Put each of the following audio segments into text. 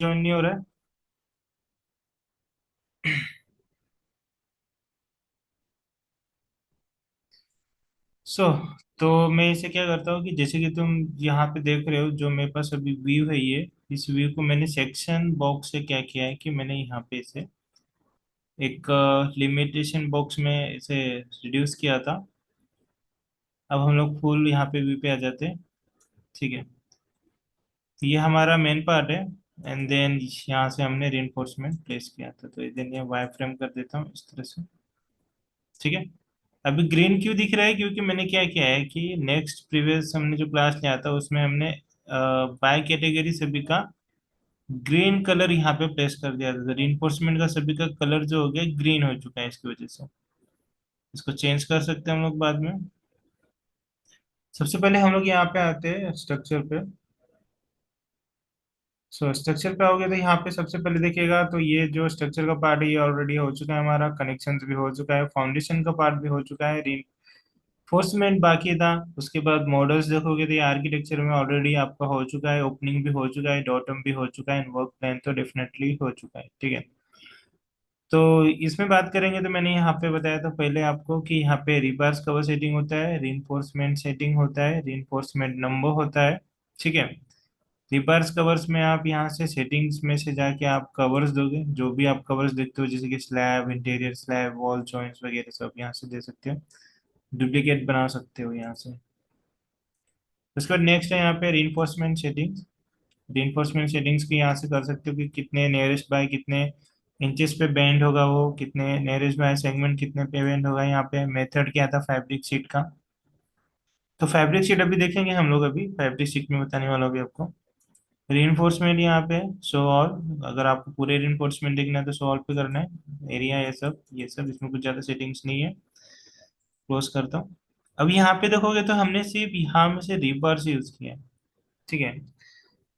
Join नहीं हो रहा है। सो तो मैं इसे क्या करता हूँ कि जैसे कि तुम यहाँ पे देख रहे हो, जो मेरे पास अभी व्यू है ये, इस व्यू को मैंने सेक्शन बॉक्स से क्या किया है कि मैंने यहाँ पे इसे एक लिमिटेशन बॉक्स में इसे रिड्यूस किया था। अब हम लोग फुल यहाँ पे व्यू पे आ जाते हैं। ठीक है, तो ये हमारा मेन पार्ट है। एंड देन यहाँ से हमने रिइंफोर्समेंट प्लेस किया था, तो देन ये वाई फ्रेम कर देता हूँ इस तरह से। ठीक है, अभी ग्रीन क्यों दिख रहा है? क्योंकि मैंने क्या किया है कि नेक्स्ट प्रीवियस हमने जो क्लास लिया था उसमें हमने बाय कैटेगरी सभी का ग्रीन कलर यहाँ पे प्लेस कर दिया था, तो रीइंफोर्समेंट का सभी का कलर जो हो गया ग्रीन हो चुका है इसकी वजह से। इसको चेंज कर सकते हैं हम लोग बाद में। सबसे पहले हम लोग यहाँ पे आते हैं स्ट्रक्चर पे। सो स्ट्रक्चर पे आओगे तो यहाँ पे सबसे पहले देखिएगा तो ये जो स्ट्रक्चर का पार्ट है ये ऑलरेडी हो चुका है, हमारा कनेक्शंस भी हो चुका है, फाउंडेशन का पार्ट भी हो चुका है, फोर्समेंट बाकी था। उसके बाद मॉडल्स देखोगे तो ये आर्किटेक्चर में ऑलरेडी आपका हो चुका है, ओपनिंग भी हो चुका है, डॉटम भी हो चुका है, वर्क प्लान तो डेफिनेटली हो चुका है। ठीक है, तो इसमें बात करेंगे तो मैंने यहाँ पे बताया था पहले आपको कि यहाँ पे रिवर्स कवर सेटिंग होता है, रीइंफोर्समेंट सेटिंग होता है, रीइंफोर्समेंट नंबर होता है। ठीक है, रिवर्स कवर्स में आप यहाँ से सेटिंग्स में से जाके आप कवर्स दोगे, जो भी आप कवर्स देखते हो जैसे कि slab, interior slab, wall joints वगैरह सब यहाँ से दे सकते हो, डुप्लीकेट बना सकते हो यहाँ से। उसके बाद नेक्स्ट है यहाँ पे रीइंफोर्समेंट सेटिंग्स। रीइंफोर्समेंट सेटिंग्स की यहाँ से कर सकते हो कि कितने नियरेस्ट बाय कितने इंचेस पे बेंड होगा, वो कितने नियरेस्ट बाय सेगमेंट कितने पे बेंड होगा। यहाँ पे मेथड क्या था फैब्रिक शीट का, तो फैब्रिक शीट अभी देखेंगे हम लोग, अभी फैब्रिक शीट में बताने वाला हूँ आपको। रीइंफोर्समेंट यहाँ पे शो ऑल, अगर आपको पूरे रीइंफोर्समेंट देखना है तो शो ऑल पे करना है। एरिया ये सब इसमें कुछ ज़्यादा सेटिंग्स नहीं है। क्लोज करता हूँ। अब यहाँ पे देखोगे तो हमने सिर्फ यहाँ में से रिवर्स यूज किया है। ठीक है,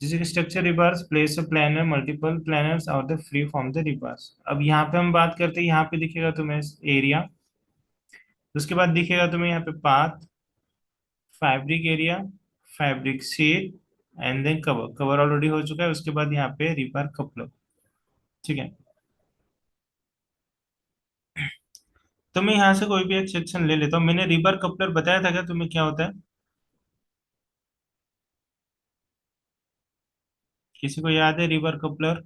जैसे कि स्ट्रक्चर रिवर्स प्लेस अ प्लानर मल्टीपल प्लानर्स और the free from the reverse. अब यहाँ पे हम बात करते हैं, यहाँ पे दिखेगा तुम्हें एरिया, उसके बाद दिखेगा तुम्हें यहाँ पे path, fabric area, fabric sheet, and then cover. Cover already हो चुका है, उसके बाद यहाँ पे रिवर कपलर। ठीक है, तो मैं यहाँ से कोई भी एक सेक्शन ले लेता हूँ। मैंने रिवर कपलर बताया था क्या तुम्हें क्या होता है? किसी को याद है रिवर कपलर?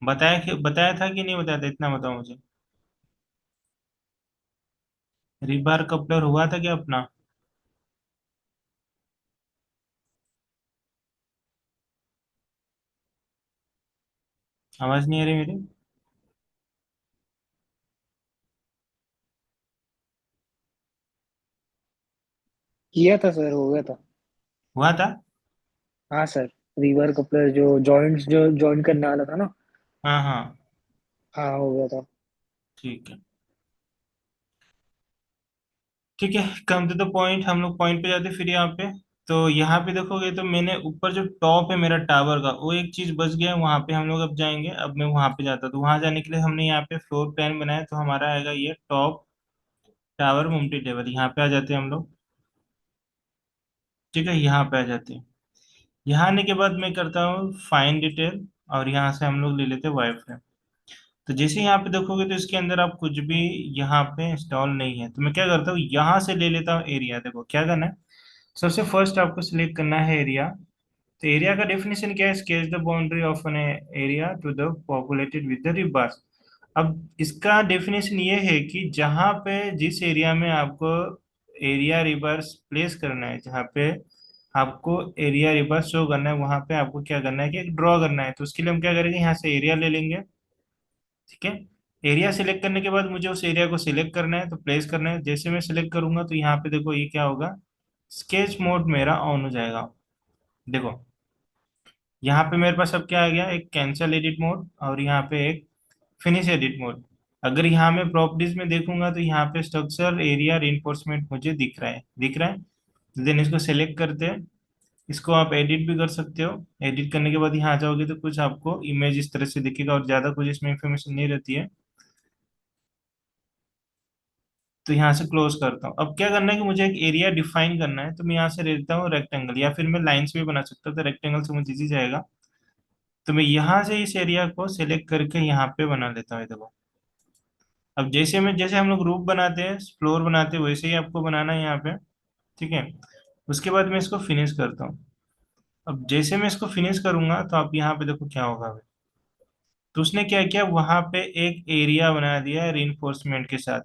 बताया था कि नहीं बताया था, इतना बताओ मुझे। रिवर कपलर हुआ था क्या अपना? आवाज नहीं आ रही मेरी? किया था सर, हो गया था। हुआ था। हाँ सर। रीवर कपलर जो जॉइंट्स जो जॉइन करने वाला था ना। हाँ हाँ, हाँ, हो गया था। ठीक है। ठीक है, कम टू द पॉइंट, हम लोग पॉइंट पे जाते हैं फिर यहाँ पे। तो यहाँ पे देखोगे तो मैंने ऊपर जो टॉप है मेरा टावर का, वो एक चीज बच गया है, वहां पे हम लोग अब जाएंगे। अब मैं वहां पे जाता, तो वहां जाने के लिए हमने यहाँ पे फ्लोर प्लान बनाया, तो हमारा आएगा ये टॉप टावर मुमटी टेबल। यहाँ पे आ जाते हैं हम लोग। ठीक है, यहाँ पे आ जाते हैं। यहाँ आने के बाद मैं करता हूँ फाइन डिटेल, और यहाँ से हम लोग ले लेते हैं वाईफाई। तो जैसे यहाँ पे देखोगे तो इसके अंदर आप कुछ भी यहाँ पे इंस्टॉल नहीं है, तो मैं क्या करता हूँ यहाँ से ले लेता हूँ एरिया। देखो क्या करना है, सबसे फर्स्ट आपको सिलेक्ट करना है एरिया। तो एरिया का डेफिनेशन क्या है? Sketch the boundary of an area to the populated with the rivers. अब इसका डेफिनेशन ये है कि जहाँ पे जिस एरिया में आपको एरिया रिवर्स प्लेस करना है, जहाँ पे आपको एरिया रिवर्स शो करना है, वहां पे आपको क्या करना है कि एक ड्रॉ करना है। तो उसके लिए हम क्या करेंगे, यहाँ से एरिया ले लेंगे। ठीक है, एरिया सिलेक्ट करने के बाद मुझे उस एरिया को सिलेक्ट करना है, तो प्लेस करना है। जैसे मैं सिलेक्ट करूंगा तो यहाँ पे देखो ये क्या होगा, स्केच मोड मेरा ऑन हो जाएगा। देखो यहाँ पे मेरे पास अब क्या आ गया, एक कैंसल एडिट मोड और यहाँ पे एक फिनिश एडिट मोड। अगर यहाँ मैं प्रॉपर्टीज में देखूंगा तो यहाँ पे स्ट्रक्चर एरिया रिइंफोर्समेंट मुझे दिख रहा है। देन इसको सेलेक्ट करते हैं। इसको आप एडिट भी कर सकते हो। एडिट करने के बाद यहाँ आ जाओगे तो कुछ आपको इमेज इस तरह से दिखेगा, और ज्यादा कुछ इसमें इंफॉर्मेशन नहीं रहती है। तो यहाँ से क्लोज करता हूँ। अब क्या करना है कि मुझे एक एरिया डिफाइन करना है, तो मैं यहाँ से लेता हूँ रेक्टेंगल, या फिर मैं लाइंस भी बना सकता हूँ, तो रेक्टेंगल से मुझे इजी जाएगा। तो मैं यहाँ से इस एरिया को सिलेक्ट करके यहाँ पे बना लेता हूँ, ये देखो। अब जैसे हम लोग रूफ बनाते हैं, फ्लोर बनाते हैं, वैसे ही आपको बनाना है यहाँ पे। ठीक है। उसके बाद मैं इसको फिनिश करता हूँ। अब जैसे मैं इसको फिनिश करूंगा तो आप यहाँ पे देखो क्या होगा। तो उसने क्या किया, वहां पे एक एरिया बना दिया है रीइंफोर्समेंट के साथ।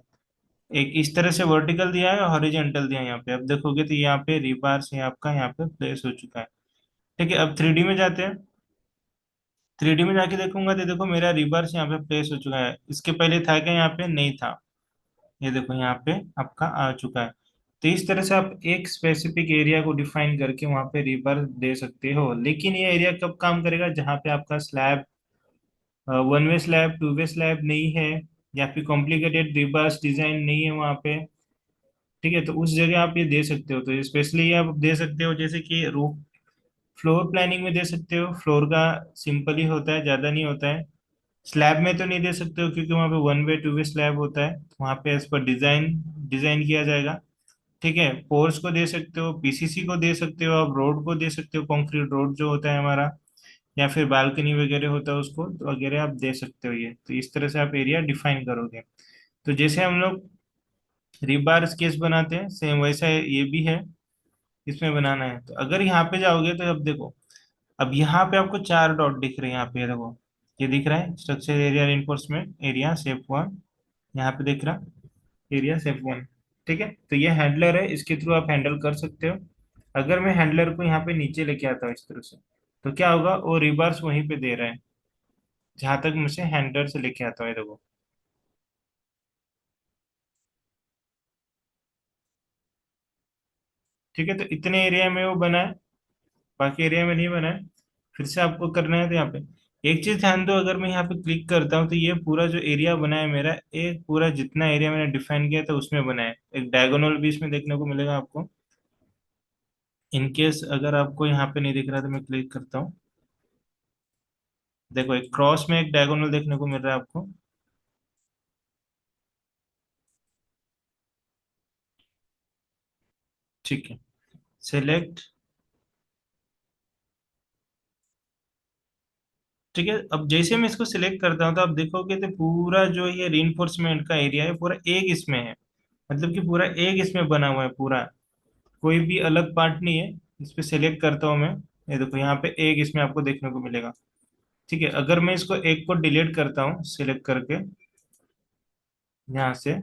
एक इस तरह से वर्टिकल दिया है और हॉरिजॉन्टल दिया है यहाँ पे। अब देखोगे तो यहाँ पे रिबार से आपका यहाँ पे प्लेस हो चुका है। ठीक है। अब 3D में जाते हैं। 3D में जाके देखूंगा तो देखो मेरा रिवर्स यहाँ पे प्लेस हो चुका है। इसके पहले था क्या, यहाँ पे नहीं था। ये देखो यहाँ पे आपका आ चुका है। तो इस तरह से आप एक स्पेसिफिक एरिया को डिफाइन करके वहां पे रिवर दे सकते हो। लेकिन ये एरिया कब काम करेगा, जहाँ पे आपका slab, one way slab, two way slab नहीं है, या फिर कॉम्प्लिकेटेड रिवर्स डिजाइन नहीं है वहां पे। ठीक है। तो उस जगह आप ये दे सकते हो। तो स्पेशली ये आप दे सकते हो जैसे कि रूफ फ्लोर प्लानिंग में दे सकते हो। फ्लोर का सिंपल ही होता है, ज्यादा नहीं होता है। स्लैब में तो नहीं दे सकते हो, क्योंकि वहाँ पे one way two way slab होता है, वहाँ पे एज पर डिजाइन डिजाइन किया जाएगा। ठीक है। पोर्स को दे सकते हो, पीसीसी को दे सकते हो, आप रोड को दे सकते हो, कंक्रीट रोड जो होता है हमारा, या फिर बालकनी वगैरह होता है उसको तो वगैरह आप दे सकते हो। ये तो इस तरह से आप एरिया डिफाइन करोगे। तो जैसे हम लोग रिबार स्केच बनाते हैं, सेम वैसा ये भी है, इसमें बनाना है। तो अगर यहाँ पे जाओगे तो अब देखो, अब यहाँ पे आपको 4 डॉट दिख रहे हैं। यहाँ पे देखो, ये दिख रहा है structure area reinforcement area safe one. यहाँ पे दिख रहा एरिया सेफ वन। ठीक है। तो ये हैंडलर है, इसके थ्रू आप हैंडल कर सकते हो। अगर मैं हैंडलर को यहाँ पे नीचे लेके आता हूँ इस तरह से, तो क्या होगा, वो रिवर्स वहीं पे दे रहा है जहां तक मुझे हैंडलर से लेके आता हूँ, ये देखो। ठीक है। तो इतने एरिया में वो बना है, बाकी एरिया में नहीं बना है। फिर से आपको करना है तो यहाँ पे एक चीज ध्यान दो, अगर मैं यहाँ पे क्लिक करता हूँ तो ये पूरा जो एरिया बना है मेरा, एक पूरा जितना एरिया मैंने डिफाइन किया था उसमें बना है। एक डायगोनल भी इसमें देखने को मिलेगा आपको। इन केस अगर आपको यहाँ पे नहीं दिख रहा तो मैं क्लिक करता हूँ। देखो एक क्रॉस में एक डायगोनल देखने को मिल रहा है आपको। ठीक है। सेलेक्ट। ठीक है। अब जैसे मैं इसको सिलेक्ट करता हूँ तो आप देखोगे तो पूरा जो ये रीइंफोर्समेंट का एरिया है पूरा एक इसमें है। मतलब कि पूरा एक इसमें बना हुआ है पूरा, कोई भी अलग पार्ट नहीं है। इस पे सिलेक्ट करता हूँ मैं, ये देखो यहाँ पे एक इसमें आपको देखने को मिलेगा। ठीक है। अगर मैं इसको एक को डिलीट करता हूँ सिलेक्ट करके यहाँ से,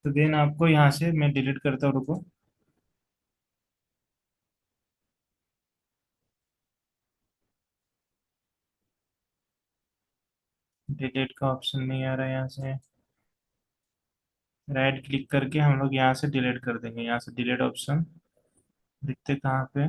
तो देन आपको यहाँ से मैं डिलीट करता हूँ, रुको। डिलीट का ऑप्शन नहीं आ रहा है यहाँ से। राइट क्लिक करके हम लोग यहाँ से डिलीट कर देंगे, यहाँ से डिलीट ऑप्शन दिखते कहाँ पे।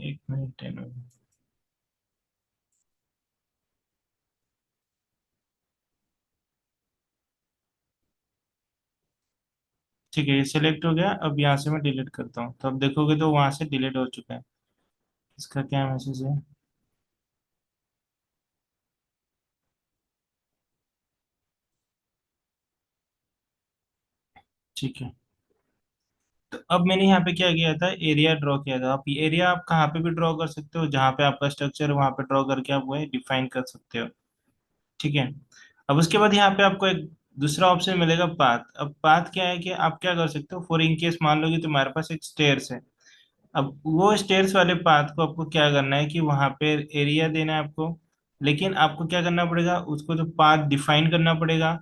एक मिनट 10 मिनट। ठीक है, ये सिलेक्ट हो गया। अब यहाँ से मैं डिलीट करता हूँ तो अब देखोगे तो वहां से डिलीट हो चुका है। इसका क्या मैसेज है। ठीक है। तो अब मैंने यहाँ पे क्या किया था, एरिया ड्रॉ किया था। आप ये एरिया आप कहाँ पे भी ड्रॉ कर सकते हो, जहाँ पे आपका स्ट्रक्चर है वहां पे ड्रॉ करके आप वो डिफाइन कर सकते हो। ठीक है। अब उसके बाद यहाँ पे आपको एक दूसरा ऑप्शन मिलेगा, पाथ। अब पाथ क्या है कि आप क्या कर सकते हो, फॉर इन केस मान लो कि तुम्हारे पास एक स्टेयर्स है। अब वो स्टेयर्स वाले पाथ को आपको क्या करना है कि वहां पे एरिया देना है आपको। लेकिन आपको क्या करना पड़ेगा, उसको तो पाथ डिफाइन करना पड़ेगा।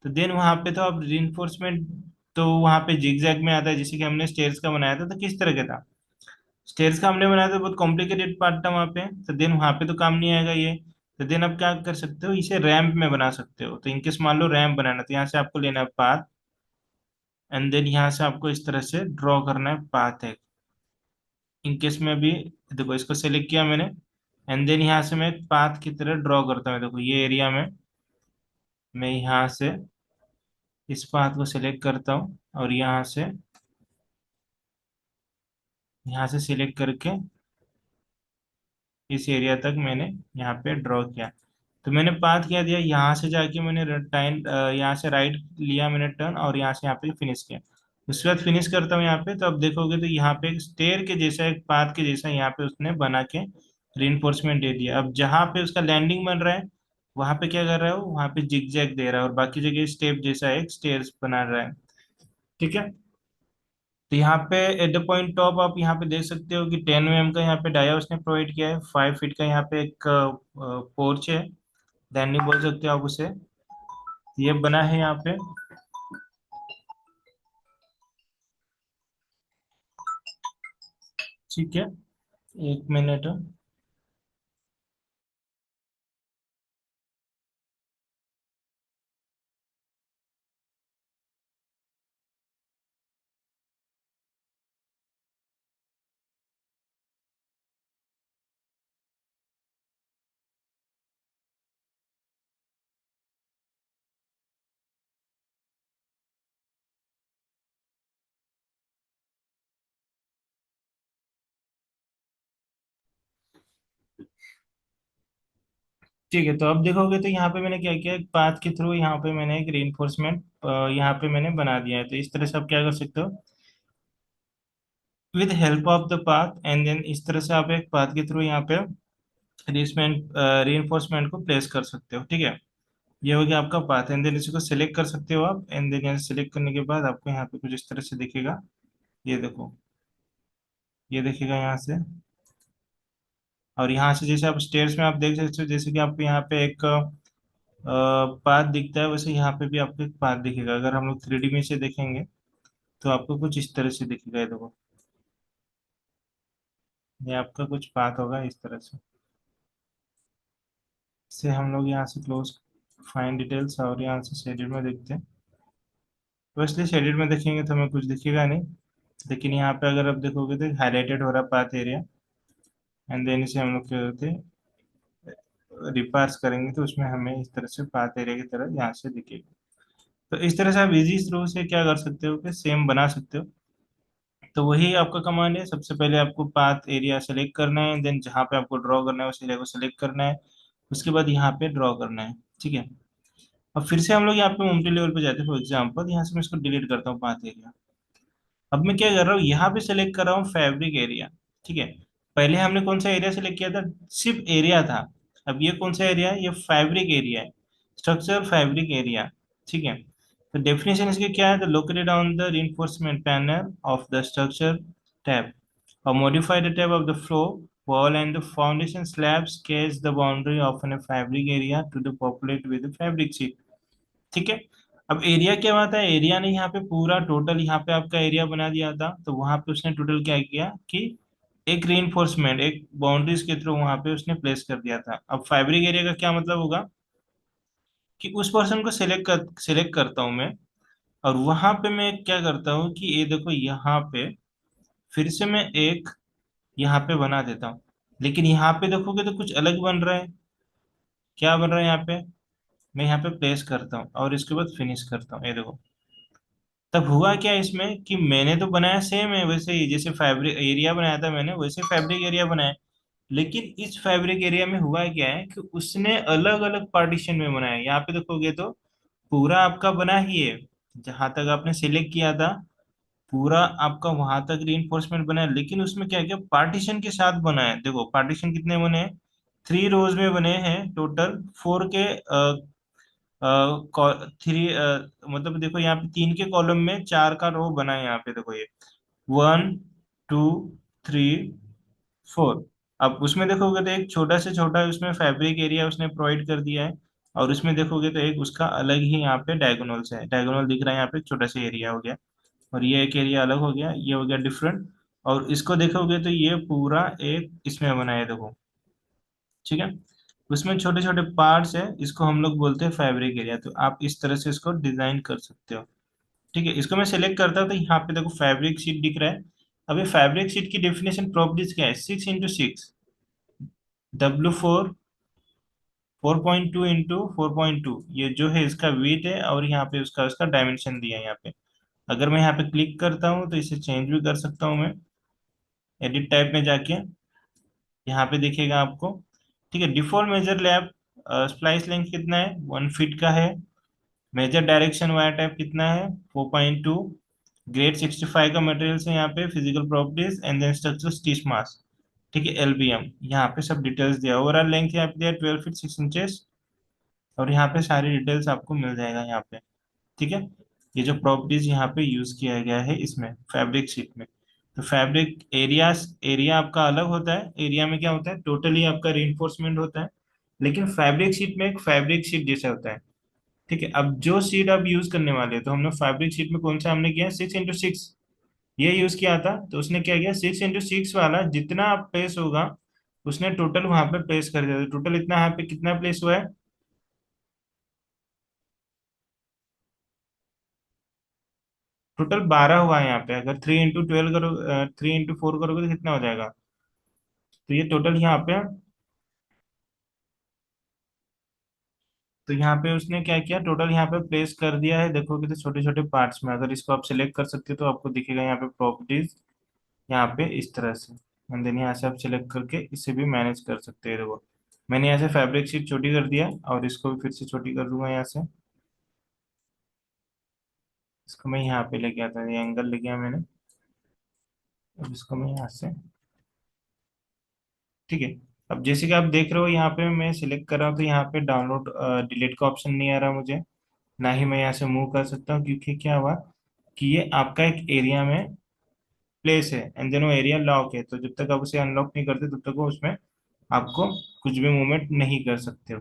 तो देन वहां पे तो आप रिइंफोर्समेंट, तो वहां पे जिगजैग में आता है, जैसे कि हमने स्टेयर्स का बनाया था। तो किस तरह का था, स्टेयर्स का हमने बनाया था, बहुत कॉम्प्लिकेटेड पार्ट था वहां पे। तो देन वहां पे तो काम नहीं आएगा ये। तो देन आप क्या कर सकते हो, इसे रैंप में बना सकते हो। तो इनकेस मान लो रैंप बनाना, तो यहाँ से आपको लेना है पाथ, एंड देन यहाँ से आपको इस तरह से ड्रॉ करना है पाथ है। इनकेस में भी देखो इसको सेलेक्ट किया मैंने, एंड देन यहाँ से मैं पाथ की तरह ड्रॉ करता हूँ। देखो ये एरिया में मैं यहाँ से इस पाथ को सिलेक्ट करता हूँ, और यहाँ से सिलेक्ट करके इस एरिया तक मैंने यहाँ पे ड्रॉ किया। तो मैंने पाथ क्या दिया, यहाँ से जाके मैंने टाइम यहाँ से राइट लिया मैंने टर्न, और यहाँ से यहाँ पे फिनिश किया। उसके बाद फिनिश करता हूँ यहाँ पे, तो अब देखोगे तो यहाँ पे एक स्टेयर के जैसा, एक पाथ के जैसा यहाँ पे उसने बना के रिइंफोर्समेंट दे दिया। अब जहाँ पे उसका लैंडिंग बन रहा है वहां पे क्या कर रहा है वो, वहां पे जिग जैग दे रहा है, और बाकी जगह स्टेप जैसा एक स्टेयर्स बना रहा है। ठीक है। तो यहाँ पे एट द पॉइंट टॉप आप यहाँ पे देख सकते हो कि 10 mm का यहाँ पे डाया उसने प्रोवाइड किया है। 5 फीट का यहाँ पे एक पोर्च है, धैनी बोल सकते हो आप उसे। ये बना है यहाँ पे। ठीक है, 1 मिनट। ठीक है, तो अब देखोगे तो यहाँ पे मैंने क्या किया, एक पाथ के थ्रू यहाँ पे मैंने एक रीइंफोर्समेंट यहाँ पे मैंने बना दिया है। तो इस तरह से आप क्या कर सकते हो, with help of the path, and then इस तरह से आप एक पाथ के थ्रू यहाँ पे रीइंफोर्समेंट को प्लेस कर सकते हो। ठीक है, ये हो गया आपका पाथ। एंड देन इसी को सिलेक्ट कर सकते हो आप। एंड देन यहाँ सिलेक्ट करने के बाद आपको यहाँ पे कुछ इस तरह से दिखेगा। ये देखो, ये दिखेगा यहाँ से। और यहाँ से जैसे आप स्टेयर्स में आप देख सकते हो, जैसे कि आपको यहाँ पे एक पाथ दिखता है, वैसे यहाँ पे भी आपको एक पाथ दिखेगा। अगर हम लोग 3D में से देखेंगे तो आपको कुछ इस तरह से दिखेगा। ये देखो, ये आपका कुछ पाथ होगा इस तरह से। इससे हम लोग यहाँ से क्लोज फाइन डिटेल्स, और यहाँ से शेडेड में देखते हैं। वैसे शेडेड में देखेंगे तो हमें कुछ दिखेगा नहीं, लेकिन यहाँ पे अगर आप देखोगे तो हाईलाइटेड हो रहा पाथ एरिया। एंड देन इसे हम लोग क्या करते हैं, रिपार्स करेंगे तो उसमें हमें इस तरह से पाथ एरिया की तरह यहाँ से दिखेगा। तो इस तरह से आप इजी थ्रू से क्या कर सकते हो कि सेम बना सकते हो। तो वही आपका कमांड है। सबसे पहले आपको पाथ एरिया सेलेक्ट करना है, देन जहाँ पे आपको ड्रॉ करना है उस एरिया को सेलेक्ट करना है। उसके बाद यहाँ पे ड्रॉ करना है। ठीक है। अब फिर से हम लोग यहाँ पे मल्टी लेवल पे जाते हैं। फॉर एग्जाम्पल यहाँ से मैं इसको डिलीट करता हूँ पाथ एरिया। अब मैं क्या कर रहा हूँ, यहाँ पे सेलेक्ट कर रहा हूँ फैब्रिक एरिया। ठीक है, पहले हमने कौन सा एरिया सेलेक्ट किया था, सिर्फ एरिया था। अब ये कौन सा एरिया है, ये फैब्रिक एरिया है, स्ट्रक्चर फैब्रिक एरिया। ठीक है। तो डेफिनेशन इसके क्या है, तो located on the reinforcement panel of the structure tab, or modify the type of the floor, wall and the foundation slabs sketch the boundary of a fabric area to the populate with the fabric sheet। ठीक है। अब area क्या बात है, area ने यहाँ पे पूरा टोटल यहाँ पे आपका एरिया बना दिया था, तो वहां पे उसने टोटल क्या किया कि एक रीइंफोर्समेंट, एक बाउंड्रीज के थ्रू वहां पे उसने प्लेस कर दिया था। अब फैब्रिक एरिया का क्या मतलब होगा कि उस पर्सन को सिलेक्ट करता हूँ मैं, और वहां पे मैं क्या करता हूँ कि ये देखो यहाँ पे फिर से मैं एक यहाँ पे बना देता हूँ। लेकिन यहाँ पे देखोगे तो कुछ अलग बन रहा है। क्या बन रहा है यहाँ पे, मैं यहाँ पे प्लेस करता हूँ और इसके बाद फिनिश करता हूँ। ये देखो, तब हुआ क्या इसमें कि मैंने तो बनाया सेम है वैसे ही, जैसे फैब्रिक एरिया बनाया था मैंने वैसे फैब्रिक एरिया बनाया। लेकिन इस फैब्रिक एरिया में हुआ क्या है कि उसने अलग अलग पार्टीशन में बनाया। यहाँ पे देखोगे तो पूरा आपका बना ही है, जहां तक आपने सिलेक्ट किया था पूरा आपका वहां तक रीइंफोर्समेंट बना है। लेकिन उसमें क्या क्या पार्टीशन के साथ बना है, देखो पार्टीशन कितने बने हैं, 3 रोज में बने हैं टोटल। 4 के थ्री मतलब देखो यहाँ पे 3 के कॉलम में 4 का रो बना है। यहाँ पे देखो ये 1, 2, 3, 4। अब उसमें देखोगे तो एक छोटा से छोटा उसमें फैब्रिक एरिया उसने प्रोवाइड कर दिया है, और उसमें देखोगे तो एक उसका अलग ही यहाँ पे डायगोनल से है, डायगोनल दिख रहा है यहाँ पे, एक छोटा सा एरिया हो गया। और ये एक एरिया अलग हो गया, ये हो गया डिफरेंट। और इसको देखोगे तो ये पूरा एक इसमें बना है देखो। ठीक है, उसमें छोटे छोटे पार्ट्स है, इसको हम लोग बोलते हैं फैब्रिक एरिया। तो आप इस तरह से इसको डिजाइन कर सकते हो। ठीक है, इसको मैं सेलेक्ट करता हूँ तो यहाँ पे देखो फैब्रिक शीट दिख रहा है। अब ये फैब्रिक शीट की डेफिनेशन प्रॉपर्टीज क्या है, 6x6। W4 4.2 इंटू 4.2, ये जो है इसका वेट है, और यहाँ पे उसका उसका डायमेंशन दिया है यहाँ पे। अगर मैं यहाँ पे क्लिक करता हूँ तो इसे चेंज भी कर सकता हूँ मैं, एडिट टाइप में जाके। यहाँ पे दिखेगा आपको। ठीक है, default major lap splice length कितना है, 1 फीट का है। मेजर डायरेक्शन वायर टाइप कितना है, 4.2। ग्रेड 65 का मटेरियल है यहाँ पे, physical properties and then structure stitch mass. ठीक है, LBM यहाँ पे सब डिटेल्स दिया, ओवरऑल लेंथ यहाँ पे दिया 12 फीट 6 इंचेस। और यहाँ पे सारी डिटेल्स आपको मिल जाएगा यहाँ पे। ठीक है, ये जो प्रॉपर्टीज यहाँ पे यूज किया गया है इसमें फैब्रिक शीट में। तो फैब्रिक एरिया, एरिया आपका अलग होता है। एरिया में क्या होता है, टोटली आपका रीइंफोर्समेंट होता है, लेकिन फैब्रिक शीट में एक फैब्रिक शीट जैसा होता है। ठीक है, अब जो शीट आप यूज करने वाले हैं, तो हमने फैब्रिक शीट में कौन सा हमने किया, 6x6 ये यूज किया था। तो उसने क्या किया, 6x6 वाला जितना आप प्लेस होगा, उसने टोटल वहां पे प्लेस कर दिया। टोटल इतना यहाँ पे कितना प्लेस हुआ है, टोटल 12 हुआ है यहाँ पे। अगर 3x12 करो, 3x4 करोगे तो कितना हो जाएगा। तो ये टोटल यहाँ पे, तो यहाँ पे उसने क्या किया, टोटल यहाँ पे प्लेस कर दिया है। देखोगे तो छोटे छोटे पार्ट्स में, अगर इसको आप सिलेक्ट कर सकते हो तो आपको दिखेगा यहाँ पे प्रॉपर्टीज, यहाँ पे इस तरह से। एंड देन यहाँ से आप सिलेक्ट करके इसे भी मैनेज कर सकते हैं। देखो, मैंने यहाँ से फैब्रिक शीट छोटी कर दिया, और इसको भी फिर से छोटी कर दूंगा यहाँ से। इसको मैं यहाँ पे लेके आता हूँ, ये एंगल लेके आया मैंने। अब इसको मैं यहाँ से, ठीक है। अब जैसे कि आप देख रहे हो यहाँ पे मैं सिलेक्ट कर रहा हूँ, तो यहाँ पे डाउनलोड डिलीट का ऑप्शन नहीं आ रहा मुझे, ना ही मैं यहाँ से मूव कर सकता हूँ, क्योंकि क्या हुआ कि ये आपका एक एरिया में प्लेस है, एंड देन वो एरिया लॉक है। तो जब तक आप उसे अनलॉक नहीं करते तब तक वो उसमें आपको कुछ भी मूवमेंट नहीं कर सकते हो।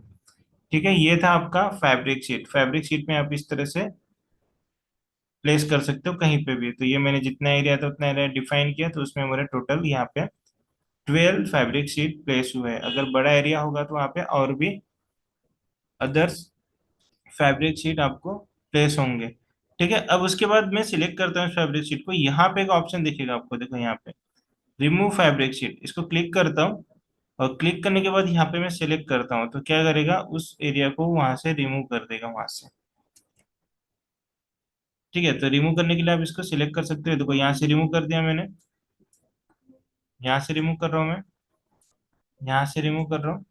ठीक है, ये था आपका फैब्रिक शीट। फैब्रिक शीट में आप इस तरह से प्लेस कर सकते हो कहीं पे भी। तो ये मैंने जितना एरिया था उतना एरिया डिफाइन किया, तो उसमें मेरे टोटल यहाँ पे 12 फैब्रिक शीट प्लेस हुए हैं। अगर बड़ा एरिया होगा तो वहाँ पे और भी अदर्स फैब्रिक शीट आपको प्लेस होंगे। ठीक है, अब उसके बाद मैं सिलेक्ट करता हूँ फैब्रिक शीट को। यहाँ पे एक ऑप्शन दिखेगा आपको, देखो यहाँ पे रिमूव फैब्रिक शीट, इसको क्लिक करता हूँ। और क्लिक करने के बाद यहाँ पे मैं सिलेक्ट करता हूँ, तो क्या करेगा, उस एरिया को वहां से रिमूव कर देगा वहां से। ठीक है, तो रिमूव करने के लिए आप इसको सिलेक्ट कर सकते हो। देखो यहाँ से रिमूव कर दिया मैंने, यहाँ से रिमूव कर रहा हूँ मैं, यहाँ से रिमूव कर रहा हूँ।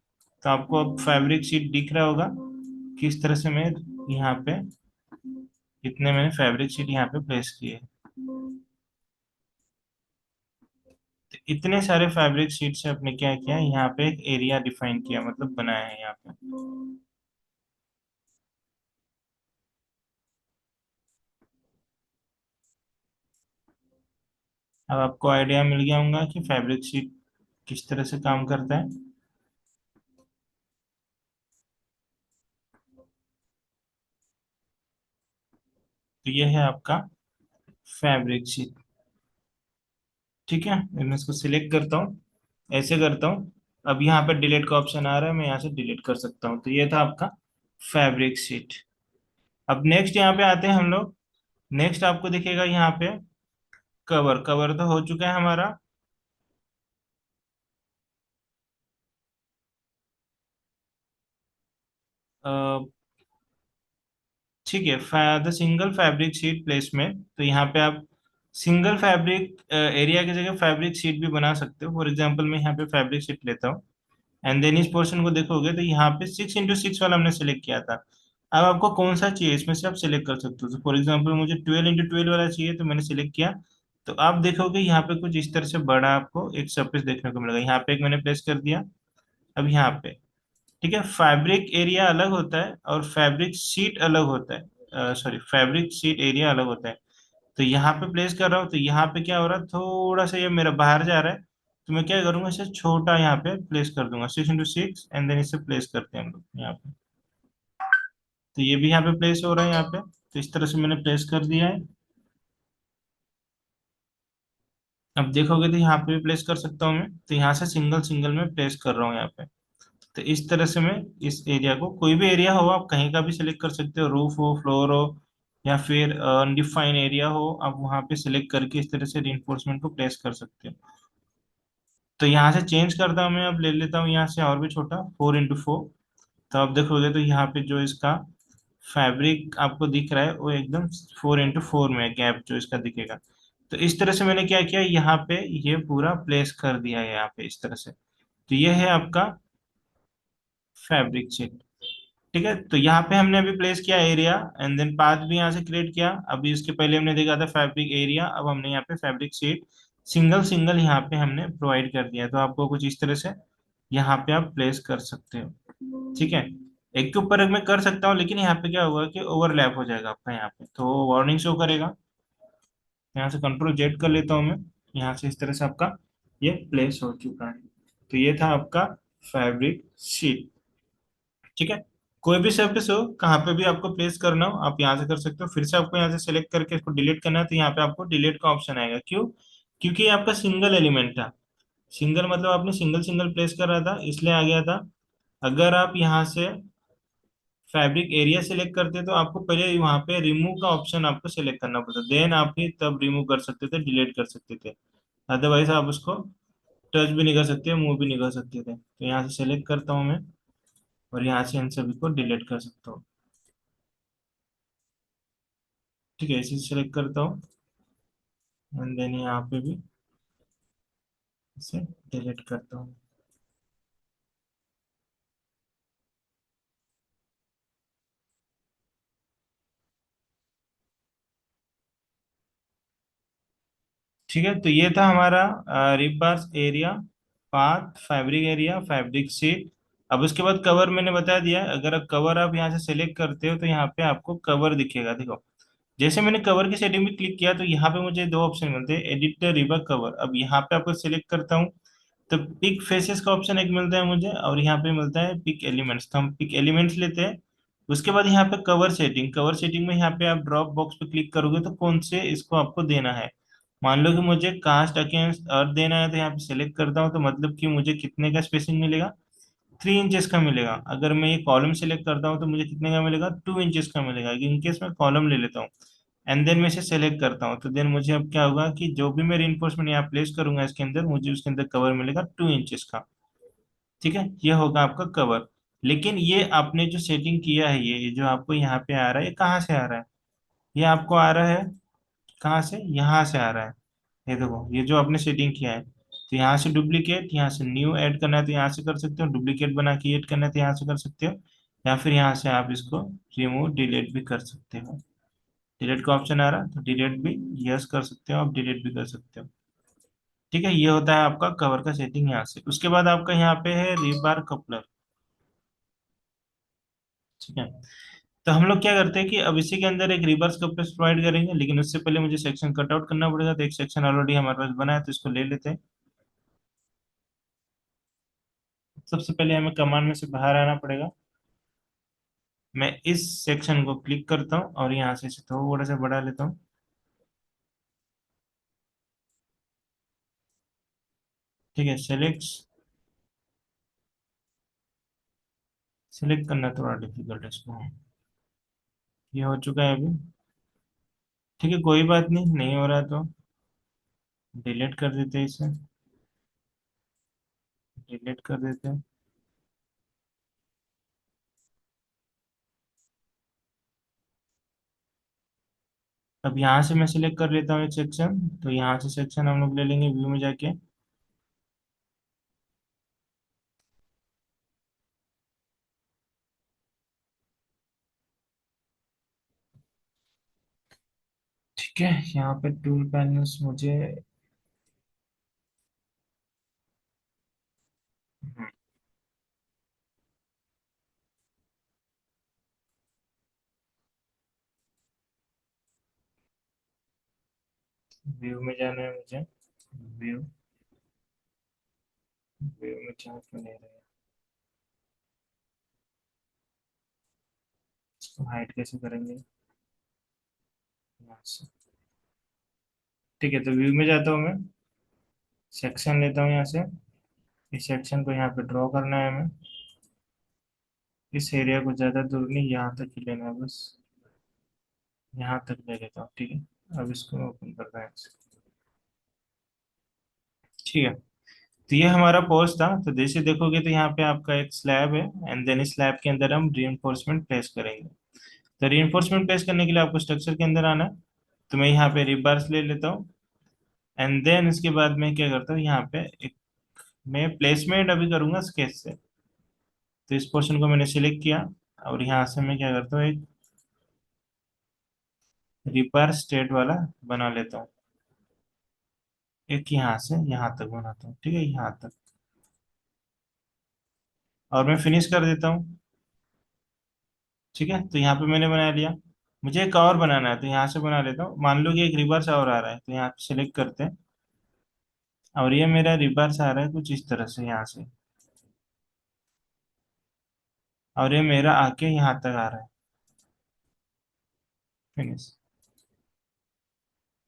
तो आपको अब फैब्रिक शीट दिख रहा होगा किस तरह से मैं यहाँ पे, कितने मैंने फैब्रिक शीट यहाँ पे प्लेस किए। तो इतने सारे फैब्रिक शीट से आपने क्या किया, यहाँ पे एक एरिया डिफाइन किया, मतलब बनाया है यहाँ पे। अब आपको आइडिया मिल गया होगा कि फैब्रिक शीट किस तरह से काम करता है। तो ये है आपका फैब्रिक शीट। ठीक है, मैं इसको सिलेक्ट करता हूँ, ऐसे करता हूँ। अब यहाँ पे डिलीट का ऑप्शन आ रहा है, मैं यहाँ से डिलीट कर सकता हूँ। तो ये था आपका फैब्रिक शीट। अब नेक्स्ट यहाँ पे आते हैं हम लोग। नेक्स्ट आपको दिखेगा यहाँ पे कवर। कवर तो हो चुका है हमारा। ठीक है, the single fabric sheet placement. तो यहाँ पे आप सिंगल फैब्रिक एरिया की जगह फैब्रिक शीट भी बना सकते हो। फॉर एग्जांपल मैं यहाँ पे फैब्रिक शीट लेता हूँ, एंड देन इस पोर्शन को देखोगे तो यहाँ पे 6x6 वाला हमने सेलेक्ट किया था। अब आपको कौन सा चाहिए इसमें से आप सिलेक्ट कर सकते हो। तो फॉर एग्जांपल मुझे 12x12 वाला चाहिए, तो मैंने सिलेक्ट किया। तो आप देखोगे यहाँ पे कुछ इस तरह से बड़ा आपको एक सरफेस देखने को मिलेगा। यहाँ पे एक मैंने प्लेस कर दिया। अब यहाँ पे, ठीक है, फैब्रिक एरिया अलग होता है और फैब्रिक शीट अलग होता है, सॉरी फैब्रिक शीट एरिया अलग होता है। तो यहाँ पे प्लेस कर रहा हूँ, तो यहाँ पे क्या हो रहा है, थोड़ा सा ये मेरा बाहर जा रहा है। तो मैं क्या करूंगा, इसे छोटा यहाँ पे प्लेस कर दूंगा, 6x6, एंड देन इसे प्लेस करते हैं हम लोग यहाँ पे। तो ये भी यहाँ पे प्लेस हो रहा है यहाँ पे। तो इस तरह से मैंने प्लेस कर दिया है। अब देखोगे तो यहाँ पे भी प्लेस कर सकता हूँ मैं। तो यहाँ से सिंगल सिंगल में प्लेस कर रहा हूँ यहाँ पे। तो इस तरह से मैं इस एरिया को, कोई भी एरिया हो आप कहीं का भी सिलेक्ट कर सकते हो, रूफ हो, फ्लोर हो, या फिर अनडिफाइन एरिया हो, आप वहां पे सिलेक्ट करके इस तरह से रिइंफोर्समेंट को प्लेस कर सकते हो। तो यहाँ से चेंज करता हूँ मैं, अब ले लेता हूँ यहाँ से और भी छोटा, 4x4। तो आप देखोगे तो यहाँ पे जो इसका फैब्रिक आपको दिख रहा है वो एकदम 4x4 में गैप जो इसका दिखेगा। तो इस तरह से मैंने क्या किया, यहाँ पे ये पूरा प्लेस कर दिया है यहाँ पे इस तरह से। तो ये है आपका फैब्रिक शीट। ठीक है, तो यहाँ पे हमने अभी प्लेस किया एरिया, एंड देन पाथ भी यहाँ से क्रिएट किया। अभी इसके पहले हमने देखा था फैब्रिक एरिया, अब हमने यहाँ पे फैब्रिक शीट सिंगल सिंगल यहाँ पे हमने प्रोवाइड कर दिया। तो आपको कुछ इस तरह से यहाँ पे आप प्लेस कर सकते हो। ठीक है, एक के ऊपर एक मैं कर सकता हूँ, लेकिन यहाँ पे क्या होगा कि ओवरलैप हो जाएगा आपका यहाँ पे, तो वार्निंग शो करेगा। यहाँ से कंट्रोल जेड कर लेता हूँ मैं। यहाँ से इस तरह से आपका ये प्लेस हो चुका है। तो ये था आपका फैब्रिक शीट। ठीक है, कोई भी सरफेस हो, कहाँ पे भी आपको प्लेस करना हो आप यहाँ से कर सकते हो। फिर से आपको यहाँ से सेलेक्ट करके इसको डिलीट करना है, तो यहाँ पे आपको डिलीट का ऑप्शन आएगा। क्यों? क्योंकि ये आपका सिंगल एलिमेंट था। सिंगल मतलब आपने सिंगल सिंगल प्लेस कर रहा था, इसलिए आ गया था। अगर आप यहाँ से फैब्रिक एरिया सेलेक्ट करते तो आपको पहले वहां पे रिमूव का ऑप्शन आपको सेलेक्ट करना पड़ता, देन आप ही तब रिमूव कर सकते थे, डिलीट कर सकते थे। अदरवाइज आप उसको टच भी नहीं कर सकते, मूव भी नहीं कर सकते थे। तो यहाँ से सेलेक्ट करता हूँ मैं, और यहाँ से इन सभी को डिलीट कर सकता हूँ। ठीक है, इसे सेलेक्ट करता हूँ, एंड देन यहाँ पे भी इसे डिलीट करता हूँ। ठीक है, तो ये था हमारा rib bars area, path, fabric area, fabric seat. अब उसके बाद कवर मैंने बता दिया। अगर आप कवर आप यहाँ से सेलेक्ट करते हो तो यहाँ पे आपको कवर दिखेगा, देखो। जैसे मैंने कवर की सेटिंग में क्लिक किया तो यहाँ पे मुझे दो ऑप्शन मिलते हैं, एडिट द रिबा कवर। अब यहाँ पे आपको सेलेक्ट करता हूँ, तो पिक फेसेस का ऑप्शन एक मिलता है मुझे, और यहाँ पे मिलता है पिक एलिमेंट्स। तो हम पिक एलिमेंट्स लेते हैं। उसके बाद यहाँ पे कवर सेटिंग, कवर सेटिंग में यहाँ पे आप ड्रॉप बॉक्स पे क्लिक करोगे तो कौन से इसको आपको देना है। मान लो कि मुझे कास्ट अगेंस्ट अर्थ देना है, तो यहाँ पे सेलेक्ट करता हूँ, तो मतलब कि मुझे कितने का स्पेसिंग मिलेगा, 3 इंचेस का मिलेगा। अगर मैं ये कॉलम सेलेक्ट करता हूँ तो मुझे कितने का मिलेगा, 2 इंचेस का मिलेगा। इनकेस मैं कॉलम ले लेता हूँ, एंड देन मैं इसे सेलेक्ट करता हूँ, तो देन मुझे अब क्या होगा कि जो भी मैं रिइंफोर्समेंट यहाँ प्लेस करूंगा इसके अंदर, मुझे उसके अंदर कवर मिलेगा 2 इंचेस का। ठीक है, ये होगा आपका कवर। लेकिन ये आपने जो सेटिंग किया है, ये जो आपको यहाँ पे आ रहा है, ये कहाँ से आ रहा है? ये आपको आ रहा है कहाँ से? यहाँ से आ रहा है। ये देखो, ये जो आपने सेटिंग किया है, तो यहाँ से डुप्लीकेट, यहाँ से न्यू ऐड करना है तो यहाँ से कर सकते हो, डुप्लीकेट बना के ऐड करना है तो यहाँ से कर सकते हो, या फिर यहाँ से आप इसको रिमूव डिलीट भी कर सकते हो। डिलीट का ऑप्शन आ रहा है तो डिलीट भी यस कर सकते हो, आप डिलीट भी कर सकते हो। ठीक है, ये होता है आपका कवर का सेटिंग यहाँ से। उसके बाद आपका यहाँ पे है रिबार कपलर। ठीक है, तो हम लोग क्या करते हैं कि अब इसी के अंदर एक रिवर्स कपलर प्रोवाइड करेंगे, लेकिन उससे पहले मुझे सेक्शन कट आउट करना पड़ेगा। तो एक सेक्शन ऑलरेडी हमारे पास बना है, तो इसको ले लेते हैं। सबसे पहले हमें कमांड में से बाहर आना पड़ेगा। मैं इस सेक्शन को क्लिक करता हूँ और यहाँ से इसे थोड़ा सा बढ़ा लेता हूँ। ठीक है, सेलेक्ट करना थोड़ा डिफिकल्ट है इसको। ये हो चुका है अभी। ठीक है, कोई बात नहीं, नहीं हो रहा तो डिलीट कर देते हैं इसे, डिलीट कर देते हैं। अब यहाँ से मैं सिलेक्ट कर लेता हूँ एक सेक्शन, तो यहाँ से सेक्शन हम लोग ले लेंगे व्यू में जाके। ठीक है, यहाँ पे टूल पैनल्स मुझे व्यू में जाना है मुझे। व्यू, व्यू में जा क्यों नहीं रहा है? इसको हाइड कैसे करेंगे? यहाँ से। ठीक है, तो व्यू में जाता हूँ मैं, सेक्शन लेता हूँ यहाँ से। इस सेक्शन को यहाँ पे ड्रॉ करना है हमें। इस एरिया को ज़्यादा दूर नहीं, यहाँ तक ही लेना है बस। यहाँ तक ले लेता हूँ। ठीक है, अब इसको ओपन करना है। ठीक है, तो ये हमारा पोस्ट था। तो जैसे देखोगे तो यहाँ पे आपका एक स्लैब है, एंड देन इस स्लैब के अंदर हम रीइंफोर्समेंट प्लेस करेंगे। तो रीइंफोर्समेंट प्लेस करने के लिए आपको स्ट्रक्चर के अंदर आना है। तो मैं यहाँ पे रिबार्स ले लेता हूँ, एंड देन इसके बाद मैं क्या करता हूँ, यहाँ पे एक मैं प्लेसमेंट अभी करूंगा स्केच से। तो इस पोर्शन को मैंने सिलेक्ट किया, और यहाँ से मैं क्या करता हूँ, एक रिपर स्टेट वाला बना लेता हूँ। एक यहाँ से यहाँ तक बनाता हूँ, ठीक है, यहाँ तक। और मैं फिनिश कर देता हूँ। ठीक है, तो यहाँ पे मैंने बना लिया। मुझे एक और बनाना है, तो यहाँ से बना लेता हूँ। मान लो कि एक रिवर्स और आ रहा है, तो यहाँ पे सिलेक्ट करते हैं, और ये मेरा रिवर्स आ रहा है कुछ इस तरह से यहाँ से, और ये मेरा आके यहाँ तक आ रहा है। फिनिश।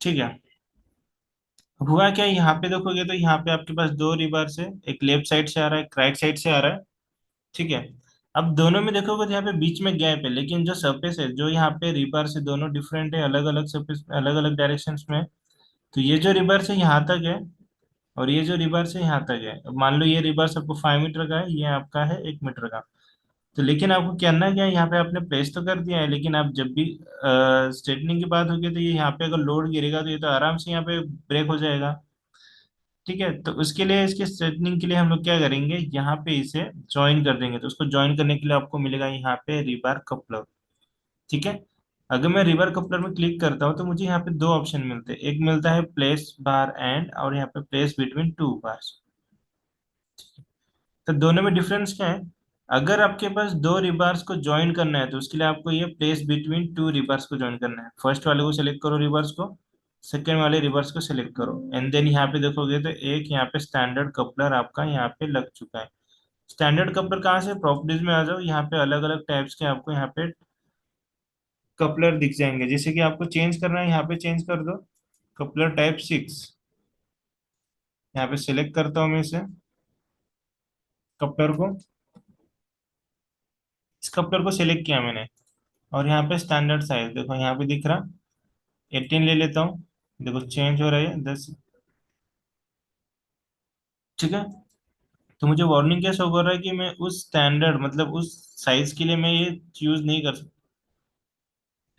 ठीक है। अब हुआ क्या, यहाँ पे देखोगे तो यहाँ पे आपके पास दो रिवर्स है, एक लेफ्ट साइड से आ रहा है, एक राइट साइड से आ रहा है। ठीक है। अब दोनों में देखोगे तो यहाँ पे बीच में गैप है, लेकिन जो सरफेस है जो यहाँ पे रिवर्स है दोनों डिफरेंट है, अलग अलग सरफेस, अलग अलग डायरेक्शंस में। तो ये जो रिवर्स है यहाँ तक है, और ये जो रिवर्स है यहाँ तक है। अब मान लो ये रिवर्स आपको 5 मीटर का है, ये आपका है 1 मीटर का। तो लेकिन आपको करना क्या है, यहाँ पे आपने प्लेस तो कर दिया है, लेकिन आप जब भी स्ट्रेटनिंग की बात होगी तो ये यहाँ पे अगर लोड गिरेगा तो ये तो आराम से यहाँ पे ब्रेक हो जाएगा। ठीक है, तो उसके लिए इसके स्ट्रेटनिंग के लिए हम लोग क्या करेंगे, यहाँ पे इसे ज्वाइन कर देंगे। तो उसको ज्वाइन करने के लिए आपको मिलेगा यहाँ पे रिबार कपलर। ठीक है। अगर मैं रिवर कपलर में क्लिक करता हूँ तो मुझे यहाँ पे दो ऑप्शन मिलते हैं, एक मिलता है प्लेस बार एंड, और यहाँ पे प्लेस बिटवीन टू बार्स। तो दोनों में डिफरेंस क्या है, अगर आपके पास दो रिबार्स को ज्वाइन करना है तो उसके लिए आपको ये प्लेस बिटवीन टू रिबार्स को ज्वाइन करना है। फर्स्ट वाले को सिलेक्ट करो रिबार्स को, सेकेंड वाले रिबार्स को सिलेक्ट करो, एंड देन यहाँ पे देखोगे तो एक यहाँ पे स्टैंडर्ड कपलर आपका यहाँ पे लग चुका है। स्टैंडर्ड कपलर कहाँ से, प्रॉपर्टीज में आ जाओ, यहाँ पे अलग अलग टाइप्स के आपको यहाँ पे कपलर दिख जाएंगे। जैसे कि आपको चेंज करना है, यहाँ पे चेंज कर दो, कपलर टाइप 6। यहाँ पे सिलेक्ट करता हूँ मैं इसे, कपलर को, इस कपलर को सिलेक्ट किया मैंने। और यहाँ पे स्टैंडर्ड साइज देखो यहाँ पे दिख रहा, 18 ले लेता हूँ। देखो चेंज हो रहा है 10। ठीक है। तो मुझे वार्निंग क्या शो कर रहा है कि मैं उस स्टैंडर्ड मतलब उस साइज के लिए मैं ये यूज नहीं कर सकता।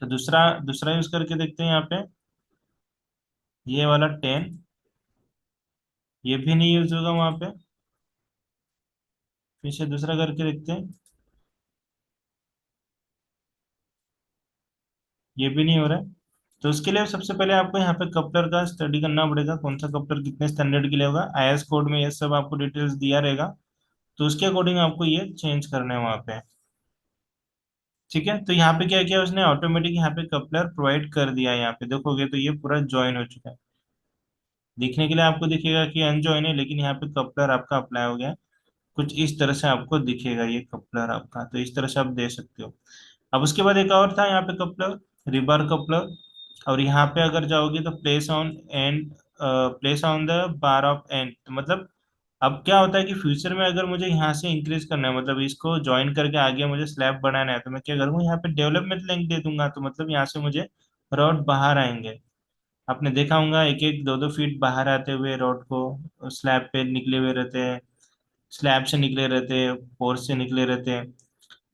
तो दूसरा दूसरा यूज करके देखते हैं यहाँ पे, ये वाला 10, ये भी नहीं यूज होगा वहां पे। फिर से दूसरा करके देखते हैं, ये भी नहीं हो रहा है। तो उसके लिए सबसे पहले आपको यहाँ पे कपलर का स्टडी करना पड़ेगा, कौन सा कपलर कितने स्टैंडर्ड के लिए होगा। आईएस कोड में ये सब आपको डिटेल्स दिया रहेगा, तो उसके अकॉर्डिंग आपको ये चेंज करना है वहाँ पे। ठीक है, तो यहाँ पे क्या किया उसने, ऑटोमेटिक यहाँ पे कपलर प्रोवाइड कर दिया है। यहाँ पे देखोगे तो ये पूरा ज्वाइन हो चुका है। दिखने के लिए आपको दिखेगा कि अनजॉइन है, लेकिन यहाँ पे कपलर आपका अप्लाई हो गया है। कुछ इस तरह से आपको दिखेगा ये कपलर आपका, तो इस तरह से आप दे सकते हो। अब उसके बाद एक और था यहाँ पे कपलर, रिबर कपलर। और यहाँ पे अगर जाओगे तो place on and, place on the bar of and, मतलब अब क्या होता है कि फ्यूचर में अगर मुझे यहाँ से इंक्रीज करना है, मतलब इसको ज्वाइन करके आगे मुझे स्लैब बनाना है, तो मैं क्या करूँगा, यहाँ पे डेवलपमेंट लिंक दे दूंगा। तो मतलब यहाँ से मुझे रॉड बाहर आएंगे। आपने देखा होगा एक एक दो दो फीट बाहर आते हुए रॉड को स्लैब पे निकले हुए रहते हैं, स्लैब से निकले रहते हैं, पोर से निकले रहते हैं।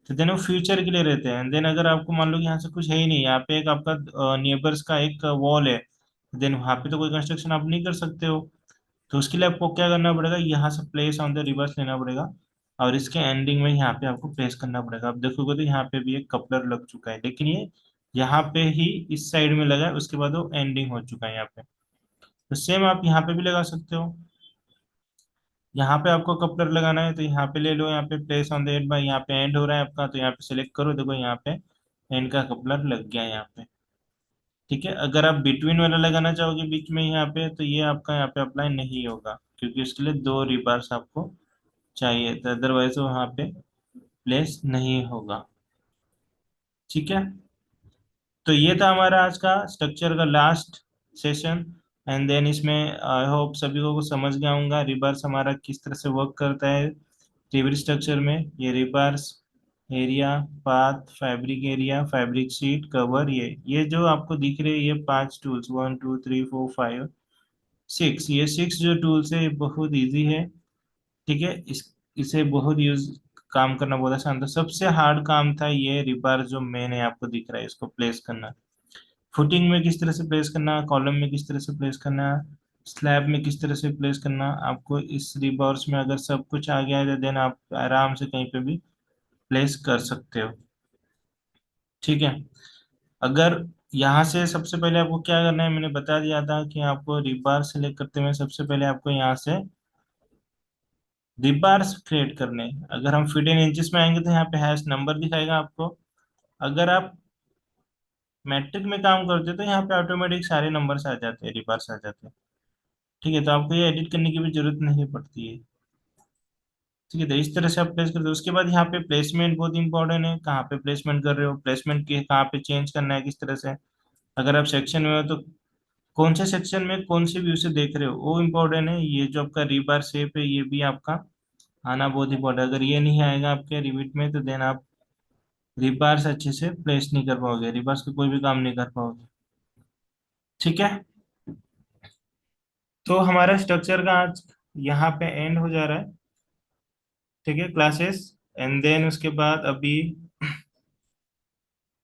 तो देन वो फ्यूचर के लिए रहते हैं। देन अगर आपको मान लो कि यहाँ से कुछ है ही नहीं, यहाँ पे एक आपका नेबर्स का एक वॉल है, देन वहाँ पे तो कोई कंस्ट्रक्शन आप नहीं कर सकते हो। तो उसके लिए आपको क्या करना पड़ेगा, यहाँ से प्लेस ऑन द रिवर्स लेना पड़ेगा, और इसके एंडिंग में यहाँ पे आपको प्लेस करना पड़ेगा। अब देखोगे तो यहाँ पे भी एक कपलर लग चुका है, लेकिन ये यहाँ पे ही इस साइड में लगा है, उसके बाद वो एंडिंग हो चुका है यहाँ पे। तो सेम आप यहाँ पे भी लगा सकते हो। यहाँ पे आपको कपलर लगाना है तो यहाँ पे ले लो, यहाँ पे place on the end by, यहाँ पे एंड हो रहा है आपका, तो यहाँ पे सिलेक्ट करो, देखो यहाँ पे एंड का कपलर लग गया है यहाँ पे। ठीक है, अगर आप बिटवीन वाला लगाना चाहोगे बीच में यहाँ पे, तो ये आपका यहाँ पे अप्लाई नहीं होगा, क्योंकि उसके लिए दो रिबार्स आपको चाहिए, तो अदरवाइज वो वहाँ पे प्लेस नहीं होगा। ठीक है। तो ये था हमारा आज का स्ट्रक्चर का लास्ट सेशन। एंड देन इसमें आई होप सभी को समझ गया होगा रिबार्स हमारा किस तरह से वर्क करता है। सिविल स्ट्रक्चर में ये rebars, area, path, fabric area, fabric sheet, cover, ये जो आपको दिख रहे हैं ये 5 टूल्स, 1 2 3 4 5 6, ये 6 जो टूल्स है ये बहुत इजी है। ठीक है। इसे बहुत यूज काम करना बहुत आसान था। सबसे हार्ड काम था ये रिबार जो मेन है आपको दिख रहा है, इसको प्लेस करना। फुटिंग में किस तरह से प्लेस करना, कॉलम में किस तरह से प्लेस करना, स्लैब में किस तरह से प्लेस करना, आपको इस रिबॉर्स में अगर सब कुछ आ गया है तो देन आप आराम से कहीं पे भी प्लेस कर सकते हो। ठीक है। अगर यहाँ से सबसे पहले आपको क्या करना है, मैंने बता दिया था कि आपको रिबार सेलेक्ट करते हुए सबसे पहले आपको यहाँ से रिबार्स क्रिएट करने हैं। अगर हम फीट इन इंचेस में आएंगे तो यहाँ पे हैश नंबर दिखाएगा आपको। अगर आप मैट्रिक में काम करते हो तो यहाँ पे ऑटोमेटिक सारे नंबर्स आ जाते हैं, रिबार्स आ जाते हैं। ठीक है, तो आपको ये एडिट करने की भी जरूरत नहीं पड़ती है। ठीक है, तो इस तरह से आप प्लेस करते हो। उसके बाद यहाँ पे प्लेसमेंट बहुत इंपॉर्टेंट है, कहाँ पे प्लेसमेंट कर रहे हो, प्लेसमेंट की कहाँ पे चेंज करना है, किस तरह से। अगर आप सेक्शन में हो तो कौन से सेक्शन में कौन से व्यू से देख रहे हो वो इम्पोर्टेंट है। ये जो आपका रिबार शेप है ये भी आपका आना बहुत इंपॉर्टेंट है। अगर ये नहीं आएगा आपके रिविट में तो देन आप रिबार्स अच्छे से प्लेस नहीं कर पाओगे, रिबार्स का कोई भी काम नहीं कर पाओगे। ठीक है, तो हमारा स्ट्रक्चर का आज यहाँ पे एंड हो जा रहा है। ठीक है, क्लासेस। एंड देन उसके बाद अभी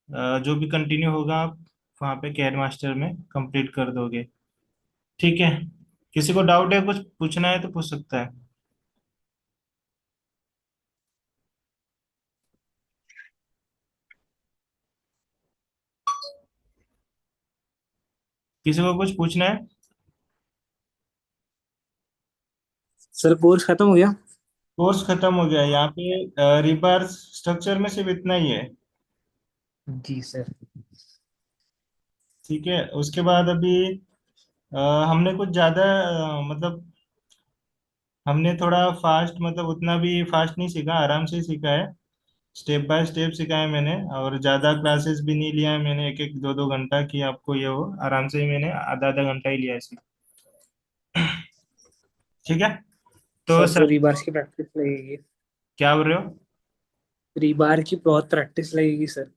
जो भी कंटिन्यू होगा आप वहाँ पे कैड मास्टर में कंप्लीट कर दोगे। ठीक है, किसी को डाउट है, कुछ पूछना है तो पूछ सकता है। किसी को कुछ पूछना है? सर कोर्स खत्म हो गया? कोर्स खत्म हो गया यहाँ पे। रिबार स्ट्रक्चर में सिर्फ इतना ही है। जी सर। ठीक है, उसके बाद अभी अ, हमने कुछ ज्यादा मतलब हमने थोड़ा फास्ट, मतलब उतना भी फास्ट नहीं सीखा, आराम से सीखा है। स्टेप बाय स्टेप सीखा है मैंने, और ज्यादा क्लासेस भी नहीं लिया है मैंने, एक एक दो दो घंटा की आपको ये हो, आराम से ही मैंने आधा आधा घंटा ही लिया है इसे। ठीक है, तो सर तो सर रीबार की प्रैक्टिस लगेगी। क्या बोल रहे हो? रीबार की बहुत प्रैक्टिस लगेगी सर।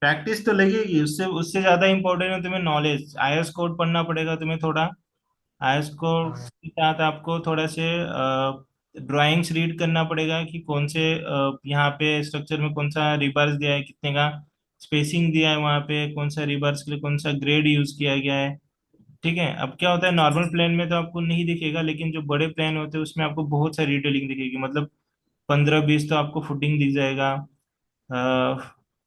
प्रैक्टिस तो लगेगी, उससे उससे ज्यादा इंपॉर्टेंट है तुम्हें नॉलेज। आईएस कोड पढ़ना पड़ेगा तुम्हें थोड़ा। आईएस कोड हाँ के साथ आपको थोड़ा से ड्राइंग्स रीड करना पड़ेगा कि कौन से यहाँ पे स्ट्रक्चर में कौन सा रिबर्स दिया है, कितने का स्पेसिंग दिया है, वहाँ पे कौन सा रिबर्स के लिए कौन सा ग्रेड यूज किया गया है। ठीक है, अब क्या होता है नॉर्मल प्लेन में तो आपको नहीं दिखेगा, लेकिन जो बड़े प्लेन होते हैं उसमें आपको बहुत सारी डिटेलिंग दिखेगी। मतलब 15-20 तो आपको फुटिंग दिख जाएगा,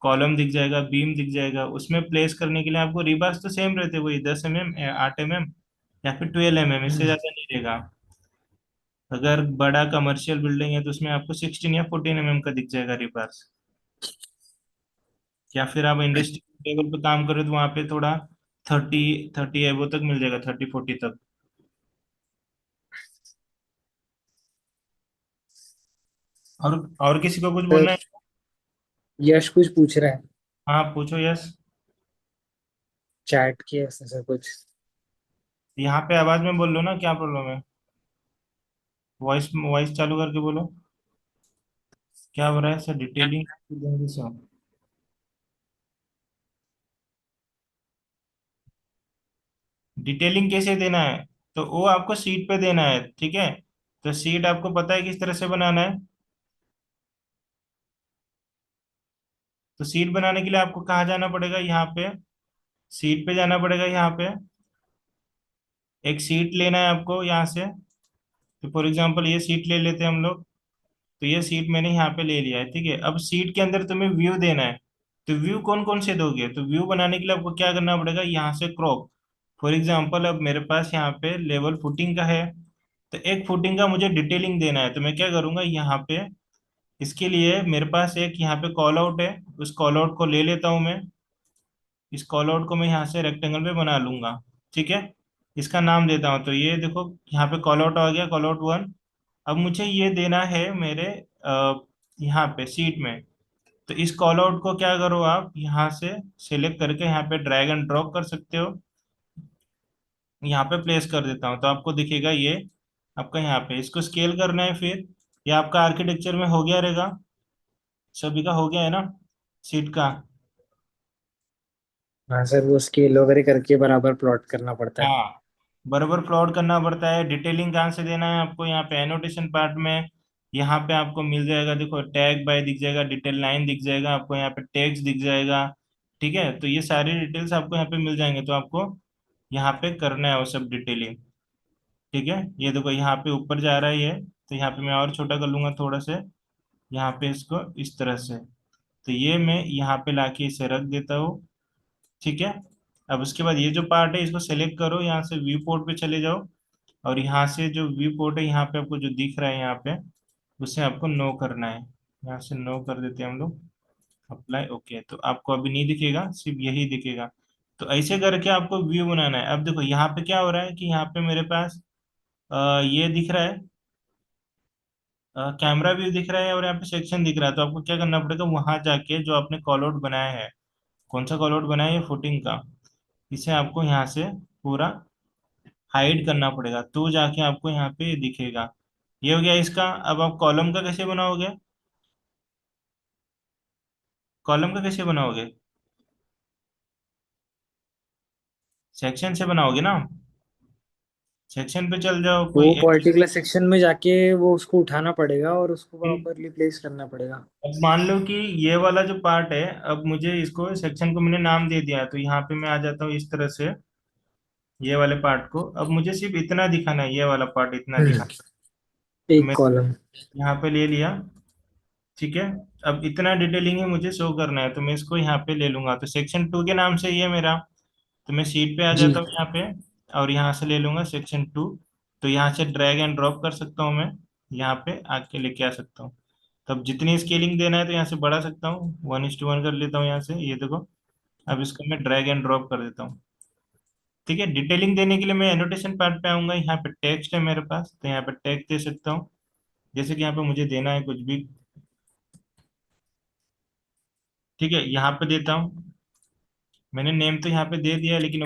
कॉलम दिख जाएगा, बीम दिख जाएगा। उसमें प्लेस करने के लिए आपको रिबार्स तो सेम रहते हैं, वही 10 mm, 8 mm या फिर 12 mm, इससे हम्म। ज्यादा नहीं रहेगा। अगर बड़ा कमर्शियल बिल्डिंग है तो उसमें आपको 16 या 14 mm का दिख जाएगा रिबार्स। या फिर आप इंडस्ट्री लेवल पे काम करो तो वहाँ पे थोड़ा 30 30 एबो तक मिल जाएगा, 30-40 तक। और किसी को कुछ बोलना सर है? यश कुछ पूछ रहा है। हाँ पूछो, यस। चैट किया उसने सर कुछ। यहाँ पे आवाज में बोल लो ना, क्या प्रॉब्लम है? वॉइस वॉइस चालू करके बोलो। क्या हो रहा है सर? डिटेलिंग जल्दी से। डिटेलिंग कैसे देना है? तो वो आपको सीट पे देना है। ठीक है, तो सीट आपको पता है किस तरह से बनाना है। तो सीट बनाने के लिए आपको कहाँ जाना पड़ेगा, यहाँ पे सीट पे जाना पड़ेगा। यहाँ पे एक सीट लेना है आपको यहाँ से। तो फॉर एग्जांपल ये सीट ले लेते हैं हम लोग। तो ये सीट मैंने यहाँ पे ले लिया है। ठीक है, अब सीट के अंदर तुम्हें व्यू देना है। तो व्यू कौन कौन से दोगे? तो व्यू बनाने के लिए आपको क्या करना पड़ेगा, यहाँ से क्रॉप। फॉर एग्जांपल अब मेरे पास यहाँ पे लेवल फुटिंग का है, तो एक फुटिंग का मुझे डिटेलिंग देना है। तो मैं क्या करूंगा यहाँ पे, इसके लिए मेरे पास एक यहाँ पे कॉल आउट है, उस कॉल आउट को ले लेता हूँ मैं। इस कॉल आउट को मैं यहाँ से रेक्टेंगल पे बना लूंगा। ठीक है, इसका नाम देता हूँ। तो ये देखो यहाँ पे कॉल आउट आ गया, कॉल आउट 1। अब मुझे ये देना है मेरे यहाँ पे सीट में। तो इस कॉल आउट को क्या करो, आप यहाँ से सिलेक्ट करके यहाँ पे ड्रैग एंड ड्रॉप कर सकते हो। यहाँ पे प्लेस कर देता हूँ तो आपको दिखेगा ये आपका यहाँ पे। इसको स्केल करना है फिर। ये आपका आर्किटेक्चर में हो गया रहेगा, सभी का हो गया है ना सीट का? हाँ सर वो स्केल वगैरह करके बराबर प्लॉट करना पड़ता है। हाँ, बराबर प्लॉट करना पड़ता है। डिटेलिंग कहाँ से देना है आपको, यहाँ पे एनोटेशन पार्ट में यहाँ पे आपको मिल जाएगा, देखो टैग बाय दिख जाएगा, डिटेल लाइन दिख जाएगा आपको, यहाँ पे टैग्स दिख जाएगा। ठीक है, तो ये सारी डिटेल्स आपको यहाँ पे मिल जाएंगे, तो आपको यहाँ पे करना है वो सब डिटेलिंग। ठीक है, ये देखो यहाँ पे ऊपर जा रहा है ये, तो यहाँ पे मैं और छोटा कर लूंगा थोड़ा से, यहाँ पे इसको इस तरह से। तो ये मैं यहाँ पे लाके इसे रख देता हूँ। ठीक है, अब उसके बाद ये जो पार्ट है इसको सेलेक्ट करो, यहाँ से व्यू पोर्ट पे चले जाओ, और यहाँ से जो व्यू पोर्ट है यहाँ पे आपको जो दिख रहा है यहाँ पे, उसे आपको नो करना है। यहाँ से नो कर देते हैं हम लोग, अप्लाई ओके, तो आपको अभी नहीं दिखेगा, सिर्फ यही दिखेगा। तो ऐसे करके आपको व्यू बनाना है। अब देखो यहाँ पे क्या हो रहा है कि यहाँ पे मेरे पास ये दिख रहा है, कैमरा व्यू दिख रहा है, और यहाँ पे सेक्शन दिख रहा है। तो आपको क्या करना पड़ेगा, वहां जाके जो आपने कॉल आउट बनाया है, कौन सा कॉल आउट बनाया है, फुटिंग का, इसे आपको यहाँ से पूरा हाइड करना पड़ेगा, तो जाके आपको यहाँ पे दिखेगा। ये हो गया इसका। अब आप कॉलम का कैसे बनाओगे, कॉलम का कैसे बनाओगे, सेक्शन से बनाओगे ना, सेक्शन पे चल जाओ, वो कोई एक। पर्टिकुलर सेक्शन में जाके वो उसको उठाना पड़ेगा और उसको प्रॉपरली प्लेस करना पड़ेगा। अब मान लो कि ये वाला जो पार्ट है, अब मुझे इसको सेक्शन को मैंने नाम दे दिया है, तो यहाँ पे मैं आ जाता हूँ इस तरह से, ये वाले पार्ट को अब मुझे सिर्फ इतना दिखाना है, ये वाला पार्ट इतना हम्म। दिखाना है। तो एक मैं कॉलम। यहाँ पे ले लिया। ठीक है, अब इतना डिटेलिंग ही मुझे शो करना है, तो मैं इसको यहाँ पे ले लूंगा, तो सेक्शन 2 के नाम से ये मेरा, तो मैं शीट पे आ जी। जाता हूँ यहाँ पे, और यहाँ से ले लूंगा सेक्शन 2। तो यहाँ से ड्रैग एंड ड्रॉप कर सकता हूँ मैं, यहाँ पे आके लेके आ सकता हूँ। तब जितनी स्केलिंग देना है तो यहाँ से बढ़ा सकता हूँ, 1:1 कर लेता हूँ यहाँ से, ये देखो। अब इसको मैं ड्रैग एंड ड्रॉप कर देता हूँ। ठीक है, डिटेलिंग देने के लिए मैं एनोटेशन पार्ट पे आऊंगा, यहाँ पे टेक्स्ट है मेरे पास, तो यहाँ पे टेक्स्ट दे सकता हूँ, जैसे कि यहाँ पे मुझे देना है कुछ भी। ठीक है, यहाँ पे देता हूँ, मैंने नेम तो यहाँ पे दे दिया है, लेकिन